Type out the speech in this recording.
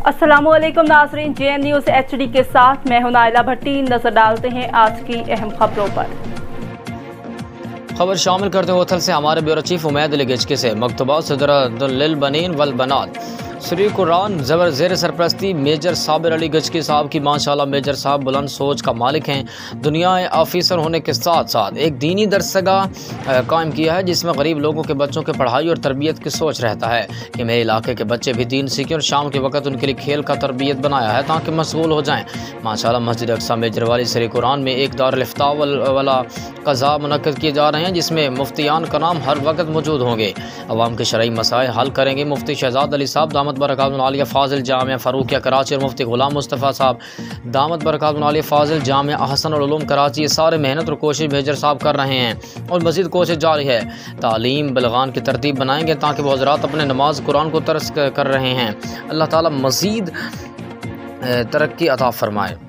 अस्सलामुअलैकुम नाज़रीन, JN news HD के साथ मैं हूं नाइला भट्टी। नजर डालते हैं आज की अहम खबरों पर। खबर शामिल करते हैं होटल से हमारे ब्यूरो चीफ उमैद अली गचकी से। मकतबा सदरुल बनीन वल बनात श्री कुरान ज़ेर सरप्रस्ती मेजर साबिर अली गचकी साहब की माशाल्लाह मेजर साहब बुलंद सोच का मालिक हैं। दुनिया ऑफिसर होने के साथ साथ एक दीनी दरसगाह कायम किया है जिसमें गरीब लोगों के बच्चों के पढ़ाई और तरबियत की सोच रहता है कि मेरे इलाके के बच्चे भी दीन सीखें और शाम के वक्त उनके लिए खेल का तरबियत बनाया है ताकि मशगूल हो जाएँ। माशाल्लाह मस्जिद अक्सा मेजर वाली श्री कुरान में एक दारुल इफ्ता वाला कज़ा मुनक्किद किए जा रहे हैं जिसमें मुफ्तियान का नाम हर वक्त मौजूद होंगे। अवाम के शरई मसाइल हल करेंगे मुफ्ती शहजाद अली साहब दामत बरकातुहु आलिया फ़ाज़िल जामिया फ़ारूकिया कराची और मुफ्ती ग़ुलाम मुस्तफ़ा साहब दामत बरकातुहु आलिया फ़ाज़िल जामिया अहसन उल उलूम कराची। ये सारे मेहनत और कोशिश मेजर साहब कर रहे हैं और मज़ीद कोशिश जारी है। तालीम बलगान की तरतीब बनाएंगे ताकि वो हज़रात अपने नमाज कुरान को तरस कर रहे हैं। अल्लाह ताला मज़ीद तरक्की अता फ़रमाए।